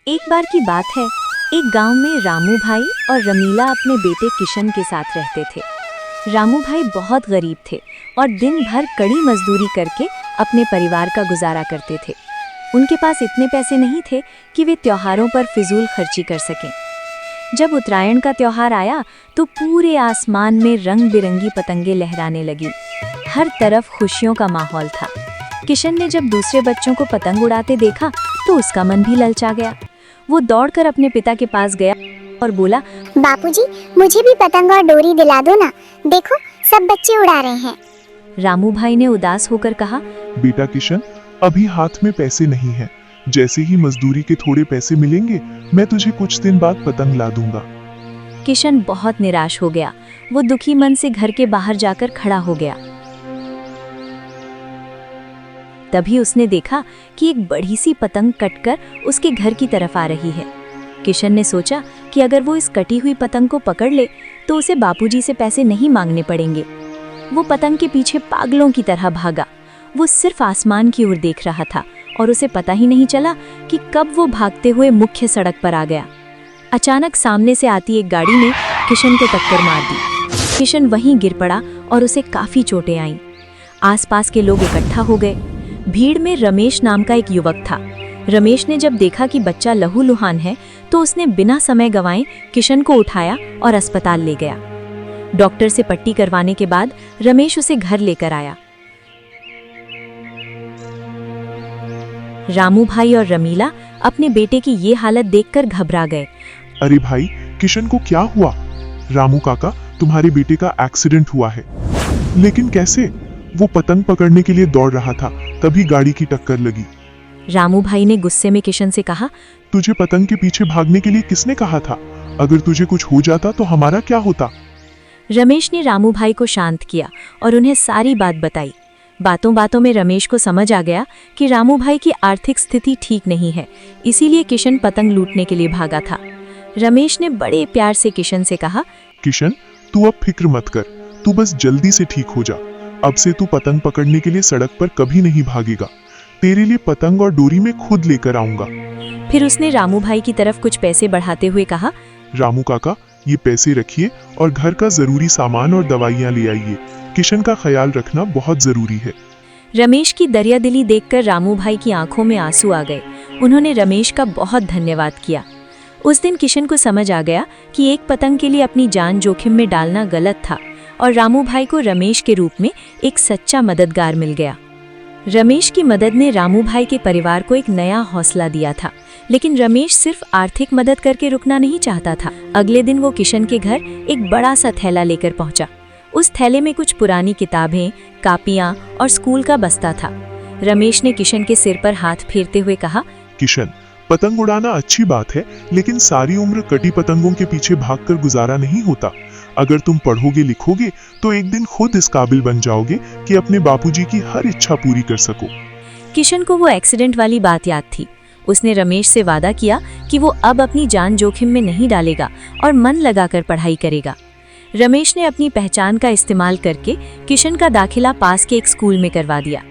एक बार की बात है, एक गांव में रामू भाई और रमीला अपने बेटे किशन के साथ रहते थे। रामू भाई बहुत गरीब थे और दिन भर कड़ी मजदूरी करके अपने परिवार का गुजारा करते थे। उनके पास इतने पैसे नहीं थे कि वे त्योहारों पर फिजूल खर्ची कर सकें। जब उत्तरायण का त्योहार आया तो पूरे आसमान में रंग बिरंगी पतंगे लहराने लगी। हर तरफ खुशियों का माहौल था। किशन ने जब दूसरे बच्चों को पतंग उड़ाते देखा तो उसका मन भी ललचा गया। वो दौड़कर अपने पिता के पास गया और बोला, बापूजी, मुझे भी पतंग और डोरी दिला दो ना। देखो, सब बच्चे उड़ा रहे हैं। रामू भाई ने उदास होकर कहा, बेटा किशन, अभी हाथ में पैसे नहीं हैं। जैसे ही मजदूरी के थोड़े पैसे मिलेंगे, मैं तुझे कुछ दिन बाद पतंग ला दूंगा। किशन बहुत निराश हो गया। वो दुखी मन से घर के बाहर जाकर खड़ा हो गया। तभी उसने देखा कि एक बड़ी सी पतंग कटकर उसके घर की तरफ आ रही है। किशन ने सोचा कि अगर वो इस कटी हुई पतंग को पकड़ ले तो उसे बापूजी से पैसे नहीं मांगने पड़ेंगे। वो पतंग के पीछे पागलों की तरह भागा। वो सिर्फ आसमान की ओर देख रहा था और उसे पता ही नहीं चला कि कब वो भागते हुए मुख्य सड़क पर आ गया। अचानक सामने से आती एक गाड़ी ने किशन को टक्कर मार दी। किशन वहीं गिर पड़ा और उसे काफी चोटें आईं। आसपास के लोग इकट्ठा हो गए। भीड़ में रमेश नाम का एक युवक था। रमेश ने जब देखा कि बच्चा लहूलुहान है तो उसने बिना समय गंवाए किशन को उठाया और अस्पताल ले गया। डॉक्टर से पट्टी करवाने के बाद रमेश उसे घर लेकर आया। रामू भाई और रमीला अपने बेटे की ये हालत देखकर घबरा गए। अरे भाई, किशन को क्या हुआ? रामू काका, तुम्हारे बेटे का एक्सीडेंट हुआ है। लेकिन कैसे? वो पतंग पकड़ने के लिए दौड़ रहा था, तभी गाड़ी की टक्कर लगी। रामू भाई ने गुस्से में किशन से कहा, तुझे पतंग के पीछे भागने के लिए किसने कहा था? अगर तुझे कुछ हो जाता तो हमारा क्या होता? रमेश ने रामू भाई को शांत किया और उन्हें सारी बात बताई। बातों बातों में रमेश को समझ आ गया कि रामू भाई की आर्थिक स्थिति ठीक नहीं है, इसीलिए किशन पतंग लूटने के लिए भागा था। रमेश ने बड़े प्यार से किशन से कहा, किशन, तू अब फिक्र मत कर, तू बस जल्दी से ठीक हो जा। अब से तू पतंग पकड़ने के लिए सड़क पर कभी नहीं भागेगा। तेरे लिए पतंग और डोरी मैं खुद लेकर आऊंगा। फिर उसने रामू भाई की तरफ कुछ पैसे बढ़ाते हुए कहा, रामू काका, ये पैसे रखिए और घर का जरूरी सामान और दवाइयाँ ले आइए। किशन का ख्याल रखना बहुत जरूरी है। रमेश की दरियादिली देखकर रामू भाई की आंखों में आंसू आ गए। उन्होंने रमेश का बहुत धन्यवाद किया। उस दिन किशन को समझ आ गया कि एक पतंग के लिए अपनी जान जोखिम में डालना गलत था और रामू भाई को रमेश के रूप में एक सच्चा मददगार मिल गया। रमेश की मदद ने रामू भाई के परिवार को एक नया हौसला दिया था। लेकिन रमेश सिर्फ आर्थिक मदद करके रुकना नहीं चाहता था। अगले दिन वो किशन के घर एक बड़ा सा थैला लेकर पहुंचा। उस थैले में कुछ पुरानी किताबें, कापियां और स्कूल का बस्ता था। रमेश ने किशन के सिर पर हाथ फेरते हुए कहा, किशन, पतंग उड़ाना अच्छी बात है, लेकिन सारी उम्र कटी पतंगों के पीछे भागकर गुजारा नहीं होता। अगर तुम पढ़ोगे लिखोगे तो एक दिन खुद इस काबिल बन जाओगे कि अपने बापूजी की हर इच्छा पूरी कर सको। किशन को वो एक्सीडेंट वाली बात याद थी। उसने रमेश से वादा किया कि वो अब अपनी जान जोखिम में नहीं डालेगा और मन लगाकर पढ़ाई करेगा। रमेश ने अपनी पहचान का इस्तेमाल करके किशन का दाखिला पास के एक स्कूल में करवा दिया।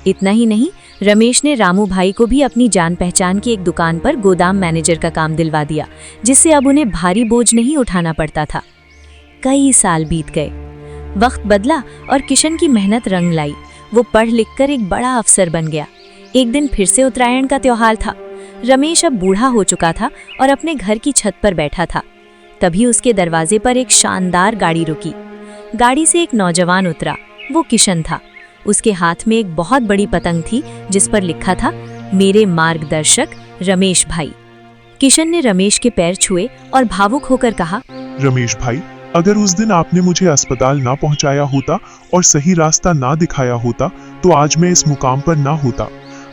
इतना ही नहीं, रमेश ने रामू भाई को भी अपनी जान पहचान की एक दुकान पर गोदाम मैनेजर का काम दिलवा दिया, जिससे अब उन्हें भारी बोझ नहीं उठाना पड़ता था। कई साल बीत गए। वक्त बदला और किशन की मेहनत रंग लाई। वो पढ़ लिखकर एक बड़ा अफसर बन गया। एक दिन फिर से उत्तरायण का त्योहार था। रमेश अब बूढ़ा हो चुका था और अपने घर की छत पर बैठा था। तभी उसके दरवाजे पर एक शानदार गाड़ी रुकी। गाड़ी से एक नौजवान उतरा। वो किशन था। उसके हाथ में एक बहुत बड़ी पतंग थी जिस पर लिखा था, मेरे मार्गदर्शक रमेश भाई। किशन ने रमेश के पैर छुए और भावुक होकर कहा, रमेश भाई, अगर उस दिन आपने मुझे अस्पताल ना पहुंचाया होता और सही रास्ता ना दिखाया होता तो आज मैं इस मुकाम पर ना होता।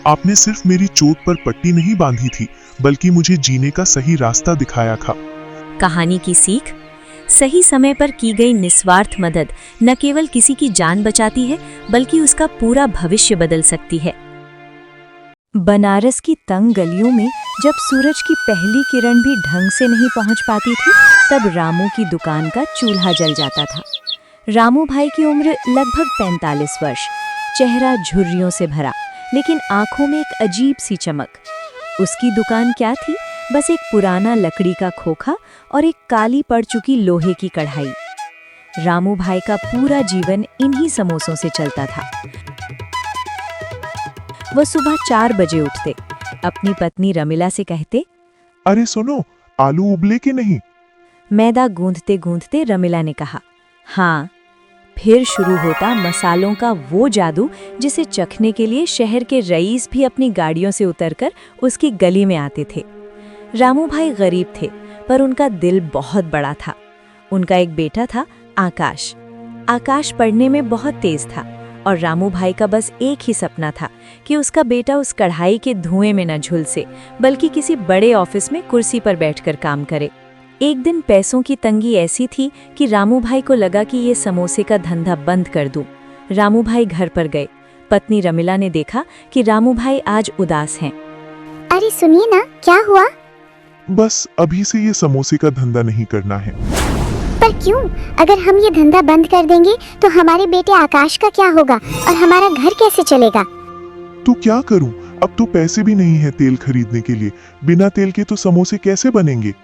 आपने सिर्फ मेरी चोट पर पट्टी नहीं बांधी थी, बल्कि मुझे जीने का सही रास्ता दिखाया था। कहानी की सीख, सही समय पर की गई निस्वार्थ मदद न केवल किसी की जान बचाती है बल्कि उसका पूरा भविष्य बदल सकती है। बनारस की तंग गलियों में जब सूरज की पहली किरण भी ढंग से नहीं पहुंच पाती थी, तब रामू की दुकान का चूल्हा जल जाता था। रामू भाई की उम्र लगभग 45 वर्ष, चेहरा झुर्रियों से भरा, लेकिन आंखों में एक अजीब सी चमक। उसकी दुकान क्या थी? बस एक पुराना लकड़ी का खोखा और एक काली पड़ चुकी लोहे की कढ़ाई। रामू भाई का पूरा जीवन इन्हीं समोसों से चलता था। वो सुबह 4 बजे उठते, अपनी पत्नी रमिला से कहते, अरे सुनो, आलू उबले कि नहीं? मैदा गूंथते गूंथते रमिला ने कहा, हाँ। फिर शुरू होता मसालों का वो जादू जिसे चखने के लिए शहर के रईस भी अपनी गाड़ियों से उतरकर उसकी गली में आते थे। रामू भाई गरीब थे, पर उनका दिल बहुत बड़ा था। उनका एक बेटा था, आकाश। आकाश पढ़ने में बहुत तेज था और रामू भाई का बस एक ही सपना था कि उसका बेटा उस कढ़ाई के धुएं में न झुलसे, बल्कि किसी बड़े ऑफिस में कुर्सी पर बैठकर काम करे। एक दिन पैसों की तंगी ऐसी थी कि रामू भाई को लगा कि ये समोसे का धंधा बंद कर दूं। रामू भाई घर पर गए। पत्नी रमिला ने देखा कि रामू भाई आज उदास हैं। अरे सुनिए ना, क्या हुआ? बस अभी से ये समोसे का धंधा नहीं करना है। पर क्यों? अगर हम ये धंधा बंद कर देंगे तो हमारे बेटे आकाश का क्या होगा और हमारा घर कैसे चलेगा? तो क्या करूं? अब तो पैसे भी नहीं है तेल खरीदने के लिए। बिना तेल के तो समोसे कैसे बनेंगे?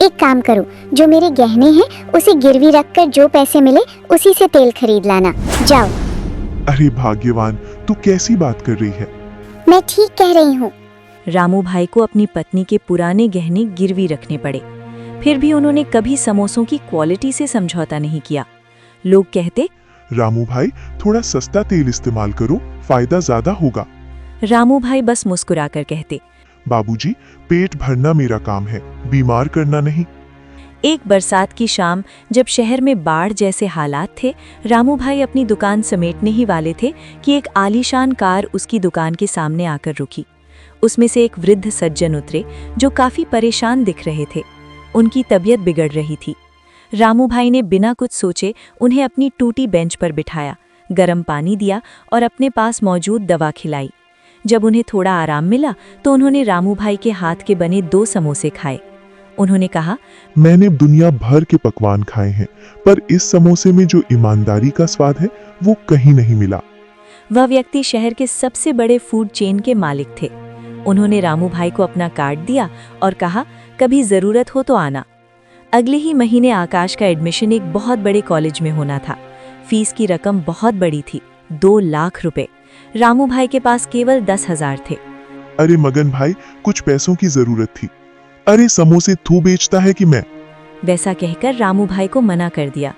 एक काम करो, जो मेरे गहने हैं उसे गिरवी रखकर जो पैसे मिले उसी से तेल खरीद लाना। जाओ। अरे भाग्यवान, तू कैसी बात कर रही है? मैं ठीक कह रही हूँ। रामू भाई को अपनी पत्नी के पुराने गहने गिरवी रखने पड़े। फिर भी उन्होंने कभी समोसों की क्वालिटी से समझौता नहीं किया। लोग कहते, रामू भाई, थोड़ा सस्ता तेल इस्तेमाल करो, फायदा ज्यादा होगा। रामू भाई बस मुस्कुराकर कहते, बाबूजी, पेट भरना मेरा काम है, बीमार करना नहीं। एक बरसात की शाम जब शहर में बाढ़ जैसे हालात थे, रामू भाई अपनी दुकान समेटने ही वाले थे कि एक आलीशान कार उसकी दुकान के सामने आकर रुकी। उसमें से एक वृद्ध सज्जन उतरे जो काफी परेशान दिख रहे थे। उनकी तबीयत बिगड़ रही थी। रामू भाई ने बिना कुछ सोचे उन्हें अपनी टूटी बेंच पर बिठाया, गर्म पानी दिया और अपने पास मौजूद दवा खिलाई। जब उन्हें थोड़ा आराम मिला तो उन्होंने रामू भाई के हाथ के बने 2 समोसे खाए। उन्होंने कहा, मैंने दुनिया भर के पकवान खाए हैं, पर इस समोसे में जो ईमानदारी का स्वाद है वो कहीं नहीं मिला। वह व्यक्ति शहर के सबसे बड़े फूड चेन के मालिक थे। उन्होंने रामू भाई को अपना कार्ड दिया और कहा, कभी जरूरत हो तो आना। अगले ही महीने आकाश का एडमिशन एक बहुत बड़े कॉलेज में होना था। फीस की रकम बहुत बड़ी थी, 2 लाख रुपए। रामू भाई के पास केवल 10,000 थे। अरे मगन भाई, कुछ पैसों की जरूरत थी। अरे समोसे तू बेचता है कि मैं? वैसा कहकर रामू भाई को मना कर दिया।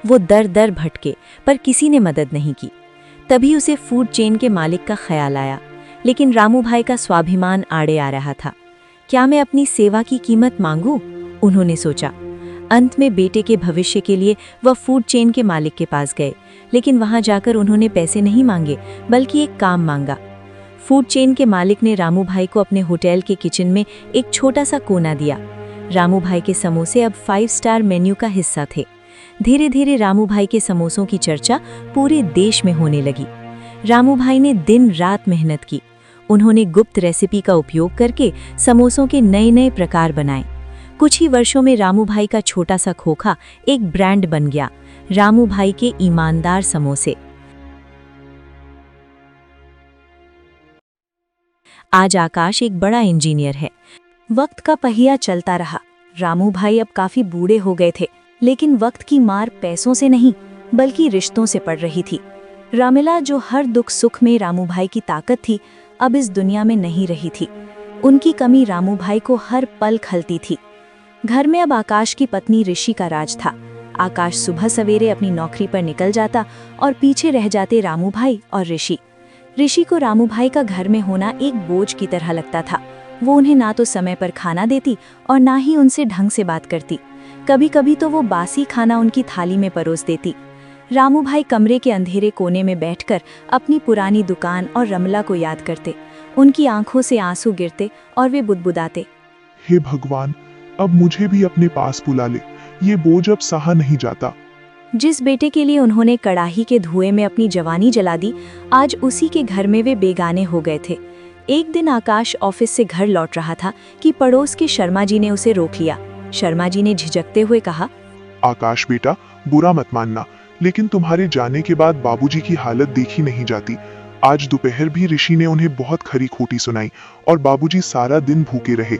वो दर दर भटके, पर किसी ने मदद नहीं की। तभी उसे फूड चेन के मालिक का ख्याल आया, लेकिन रामू भाई का स्वाभिमान आड़े आ रहा था। क्या मैं अपनी सेवा की कीमत मांगूं? उन्होंने सोचा। अंत में बेटे के भविष्य के लिए वह फूड चेन के मालिक के पास गए, लेकिन वहां जाकर उन्होंने पैसे नहीं मांगे, बल्कि एक काम मांगा। फूड चेन के मालिक ने रामू भाई को अपने होटल के किचन में एक छोटा सा कोना दिया। रामू भाई के समोसे अब 5 स्टार मेन्यू का हिस्सा थे। धीरे धीरे रामू भाई के समोसों की चर्चा पूरे देश में होने लगी। रामू भाई ने दिन रात मेहनत की। उन्होंने गुप्त रेसिपी का उपयोग करके समोसों के नए नए प्रकार बनाए। कुछ ही वर्षों में रामू भाई का छोटा सा खोखा एक ब्रांड बन गया, रामू भाई के ईमानदार समोसे। आज आकाश एक बड़ा इंजीनियर है। वक्त का पहिया चलता रहा। रामू भाई अब काफी बूढ़े हो गए थे, लेकिन वक्त की मार पैसों से नहीं, बल्कि रिश्तों से पड़ रही थी। रमिला, जो हर दुख सुख में रामू भाई की ताकत थी, अब इस दुनिया में नहीं रही थी। उनकी कमी रामू भाई को हर पल खलती थी। घर में अब आकाश की पत्नी ऋषि का राज था। आकाश सुबह सवेरे अपनी नौकरी पर निकल जाता और पीछे रह जाते रामू भाई और ऋषि। ऋषि को रामू भाई का घर में होना एक बोझ की तरह लगता था। वो उन्हें ना तो समय पर खाना देती और ना ही उनसे ढंग से बात करती। कभी कभी तो वो बासी खाना उनकी थाली में परोस देती। रामू भाई कमरे के अंधेरे कोने में बैठकर अपनी पुरानी दुकान और रमला को याद करते। उनकी आंखों से आंसू गिरते और वे बुदबुदाते, हे भगवान, अब मुझे भी अपने पास बुला ले, ये बोझ अब सहा नहीं जाता। जिस बेटे के लिए उन्होंने कड़ाही के धुएं में अपनी जवानी जला दी, आज उसी के घर में वे बेगाने हो गए थे। एक दिन आकाश ऑफिस से घर लौट रहा था कि पड़ोस के शर्मा जी ने उसे रोक लिया। शर्मा जी ने झिझकते हुए कहा, आकाश बेटा, बुरा मत मानना, लेकिन तुम्हारे जाने के बाद बाबूजी की हालत देखी नहीं जाती। आज दोपहर भी ऋषि ने उन्हें बहुत खरी खोटी सुनाई और बाबूजी सारा दिन भूखे रहे।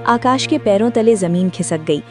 आकाश के पैरों तले जमीन खिसक गई।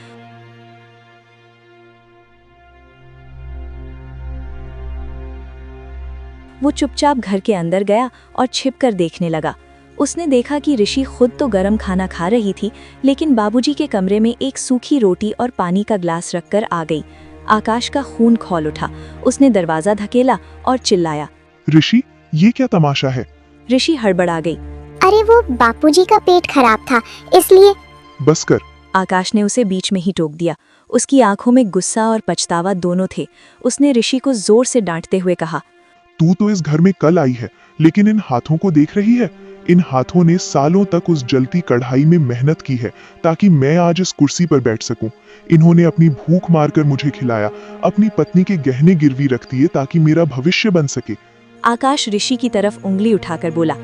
वो चुपचाप घर के अंदर गया और छिपकर देखने लगा। उसने देखा कि ऋषि खुद तो गरम खाना खा रही थी, लेकिन बाबूजी के कमरे में एक सूखी रोटी और पानी का ग्लास रखकर आ गई। आकाश का खून खौल उठा। उसने दरवाजा धकेला और चिल्लाया, ऋषि, ये क्या तमाशा है? ऋषि हड़बड़ा गई। अरे वो बापूजी का पेट खराब था, इसलिए। बस कर। आकाश ने उसे बीच में ही टोक दिया। उसकी आंखों में गुस्सा और पछतावा दोनों थे। उसने ऋषि को जोर से डांटते हुए कहा, तू तो इस घर में कल आई है, लेकिन इन हाथों को देख रही है? इन हाथों ने सालों तक उस जलती कढ़ाई में मेहनत की है ताकि मैं आज इस कुर्सी पर बैठ सकूं। इन्होंने अपनी भूख मारकर मुझे खिलाया, अपनी पत्नी के गहने गिरवी रख दिए ताकि मेरा भविष्य बन सके। आकाश ऋषि की तरफ उंगली उठाकर बोला,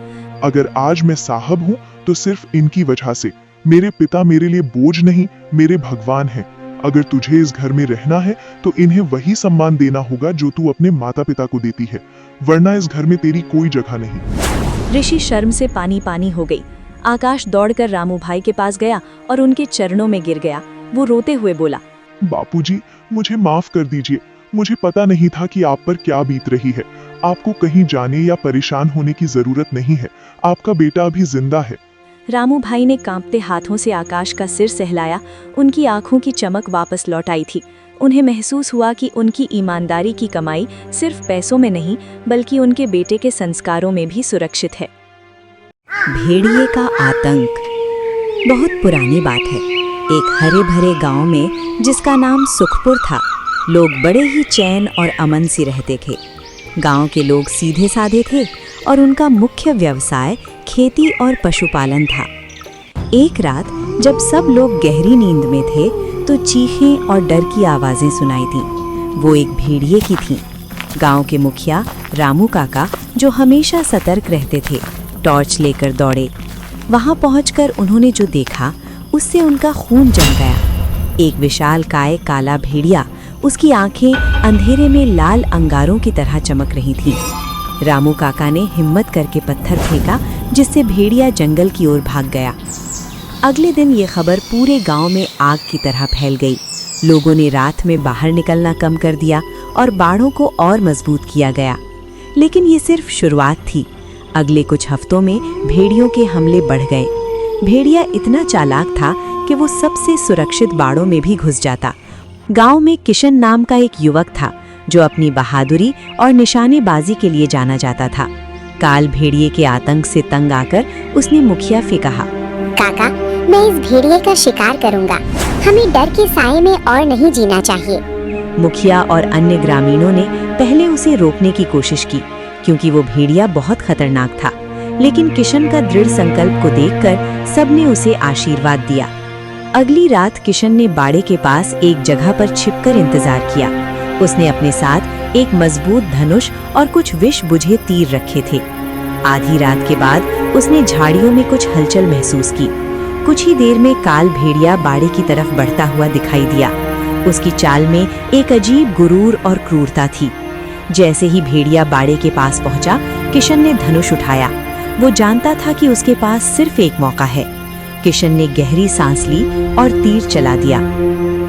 अगर आज मैं साहब हूँ तो सिर्फ इनकी वजह से। मेरे पिता मेरे लिए बोझ नहीं, मेरे भगवान हैं। अगर तुझे इस घर में रहना है तो इन्हें वही सम्मान देना होगा जो तू अपने माता पिता को देती है, वरना इस घर में तेरी कोई जगह नहीं। ऋषि शर्म से पानी पानी हो गई। आकाश दौड़कर रामू भाई के पास गया और उनके चरणों में गिर गया। वो रोते हुए बोला, बापूजी, मुझे माफ कर दीजिए। मुझे पता नहीं था कि आप पर क्या बीत रही है। आपको कहीं जाने या परेशान होने की जरूरत नहीं है। आपका बेटा अभी जिंदा है। रामू भाई ने कांपते हाथों से आकाश का सिर सहलाया। उनकी आंखों की चमक वापस लौट आई थी। उन्हें महसूस हुआ कि उनकी ईमानदारी की कमाई सिर्फ पैसों में नहीं, बल्कि उनके बेटे के संस्कारों में भी सुरक्षित है। भेड़िए का आतंक। बहुत पुरानी बात है। एक हरे भरे गांव में, जिसका नाम सुखपुर था, लोग बड़े ही चैन और अमन से रहते थे। गांव के लोग सीधे साधे थे और उनका मुख्य व्यवसाय खेती और पशुपालन था। एक रात जब सब लोग गहरी नींद में थे तो चीखें और डर की आवाजें सुनाई थीं। वो एक भेड़िए की थीं। गांव के मुखिया रामू काका, जो हमेशा सतर्क रहते थे, टॉर्च लेकर दौड़े। वहां पहुंचकर उन्होंने जो देखा उससे उनका खून जम गया। एक विशालकाय काला भेड़िया, उसकी आंखें अंधेरे में लाल अंगारों की तरह चमक रही थीं। रामू काका ने हिम्मत करके पत्थर फेंका, जिससे भेड़िया जंगल की ओर भाग गया। अगले दिन ये खबर पूरे गांव में आग की तरह फैल गई। लोगों ने रात में बाहर निकलना कम कर दिया और बाड़ों को और मजबूत किया गया। लेकिन ये सिर्फ शुरुआत थी। अगले कुछ हफ्तों में भेड़ियों के हमले बढ़ गए। भेड़िया इतना चालाक था कि वो सबसे सुरक्षित बाड़ों में भी घुस जाता। गांव में किशन नाम का एक युवक था जो अपनी बहादुरी और निशानेबाजी के लिए जाना जाता था। काल भेड़िए के आतंक से तंग आकर उसने मुखिया से कहा, काका, मैं इस भेड़िए का शिकार करूंगा। हमें डर के साए में और नहीं जीना चाहिए। मुखिया और अन्य ग्रामीणों ने पहले उसे रोकने की कोशिश की, क्योंकि वो भेड़िया बहुत खतरनाक था। लेकिन किशन का दृढ़ संकल्प को देखकर सबने उसे आशीर्वाद दिया। अगली रात किशन ने बाड़े के पास एक जगह पर छिपकर इंतजार किया। उसने अपने साथ एक मजबूत धनुष और कुछ विष बुझे तीर रखे थे। आधी रात के बाद उसने झाड़ियों में कुछ हलचल महसूस की। कुछ ही देर में काल भेड़िया बाड़े की तरफ बढ़ता हुआ दिखाई दिया। उसकी चाल में एक अजीब गुरूर और क्रूरता थी। जैसे ही भेड़िया बाड़े के पास पहुंचा, किशन ने धनुष उठाया। वो जानता था कि उसके पास सिर्फ एक मौका है। किशन ने गहरी सांस ली और तीर चला दिया।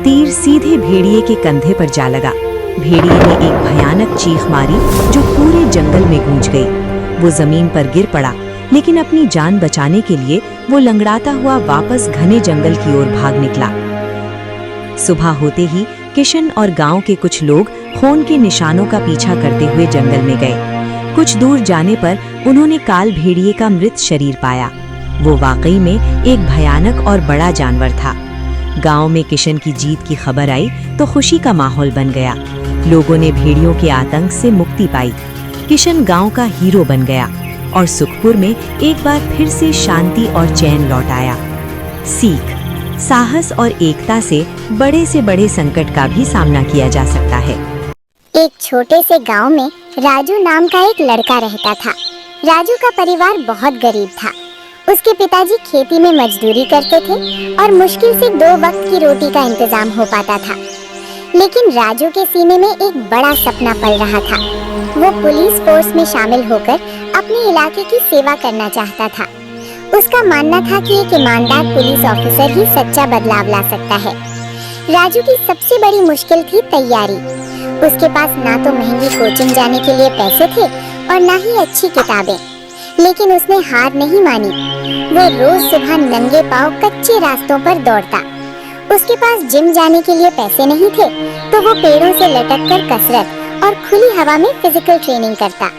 तीर सीधे भेड़िए के कंधे पर जा लगा। भेड़िए ने एक भयानक चीख मारी जो पूरे जंगल में गूंज गई। वो जमीन पर गिर पड़ा, लेकिन अपनी जान बचाने के लिए वो लंगड़ाता हुआ वापस घने जंगल की ओर भाग निकला। सुबह होते ही किशन और गांव के कुछ लोग खून के निशानों का पीछा करते हुए जंगल में गए। कुछ दूर जाने पर उन्होंने काल भेड़िए का मृत शरीर पाया। वो वाकई में एक भयानक और बड़ा जानवर था। गांव में किशन की जीत की खबर आई तो खुशी का माहौल बन गया। लोगों ने भेड़ियों के आतंक से मुक्ति पाई। किशन गांव का हीरो बन गया और सुखपुर में एक बार फिर से शांति और चैन लौट आया। सीख: साहस और एकता से बड़े संकट का भी सामना किया जा सकता है। एक छोटे से गांव में राजू नाम का एक लड़का रहता था। राजू का परिवार बहुत गरीब था। उसके पिताजी खेती में मजदूरी करते थे और मुश्किल से 2 वक्त की रोटी का इंतजाम हो पाता था। लेकिन राजू के सीने में एक बड़ा सपना पल रहा था। वो पुलिस फोर्स में शामिल होकर अपने इलाके की सेवा करना चाहता था। उसका मानना था कि एक ईमानदार पुलिस ऑफिसर ही सच्चा बदलाव ला सकता है। राजू की सबसे बड़ी मुश्किल थी तैयारी। उसके पास ना तो महंगी कोचिंग जाने के लिए पैसे थे और ना ही अच्छी किताबें, लेकिन उसने हार नहीं मानी। वो रोज सुबह नंगे पांव कच्चे रास्तों पर दौड़ता। उसके पास जिम जाने के लिए पैसे नहीं थे, तो वो पेड़ों से लटककर कसरत और खुली हवा में फिजिकल ट्रेनिंग करता।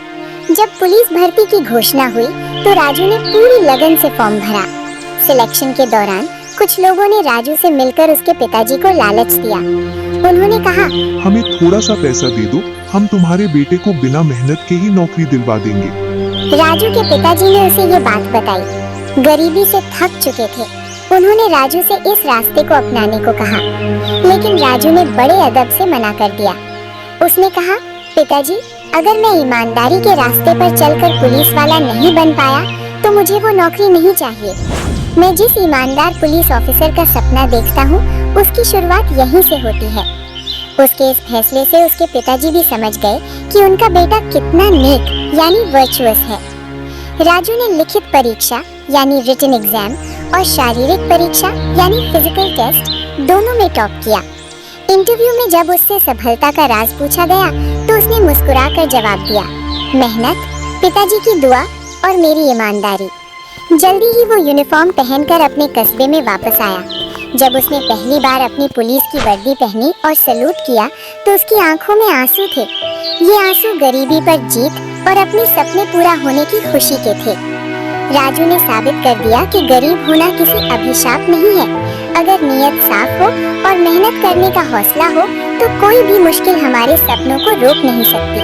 जब पुलिस भर्ती की घोषणा हुई तो राजू ने पूरी लगन से फॉर्म भरा। सिलेक्शन के दौरान कुछ लोगों ने राजू से मिलकर उसके पिताजी को लालच दिया। उन्होंने कहा, हमें थोड़ा सा पैसा दे दो, हम तुम्हारे बेटे को बिना मेहनत के ही नौकरी दिलवा देंगे। राजू के पिताजी ने उसे ये बात बताई। गरीबी से थक चुके थे। उन्होंने राजू से इस रास्ते को अपनाने को कहा, लेकिन राजू ने बड़े अदब से मना कर दिया। उसने कहा, पिताजी, अगर मैं ईमानदारी के रास्ते पर चलकर पुलिस वाला नहीं बन पाया तो मुझे वो नौकरी नहीं चाहिए। मैं जिस ईमानदार पुलिस ऑफिसर का सपना देखता हूँ उसकी शुरुआत यहीं से होती है। उसके इस फैसले से उसके पिताजी भी समझ गए कि उनका बेटा कितना नेक यानी वर्चुअस है। राजू ने लिखित परीक्षा यानी रिटन एग्जाम और शारीरिक परीक्षा यानी फिजिकल टेस्ट दोनों में टॉप किया। इंटरव्यू में जब उससे सफलता का राज पूछा गया तो उसने मुस्कुराकर जवाब दिया, मेहनत, पिताजी की दुआ और मेरी ईमानदारी। जल्दी ही वो यूनिफॉर्म पहनकर अपने कस्बे में वापस आया। जब उसने पहली बार अपनी पुलिस की वर्दी पहनी और सैल्यूट किया तो उसकी आंखों में आंसू थे। ये आंसू गरीबी पर जीत और अपने सपने पूरा होने की खुशी के थे। राजू ने साबित कर दिया कि गरीब होना किसी अभिशाप नहीं है। अगर नीयत साफ हो और मेहनत करने का हौसला हो तो कोई भी मुश्किल हमारे सपनों को रोक नहीं सकती।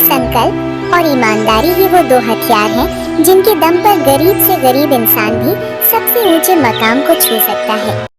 संकल्प और ईमानदारी ही वो दो हथियार हैं जिनके दम पर गरीब से गरीब इंसान भी सबसे ऊंचे मकाम को छू सकता है।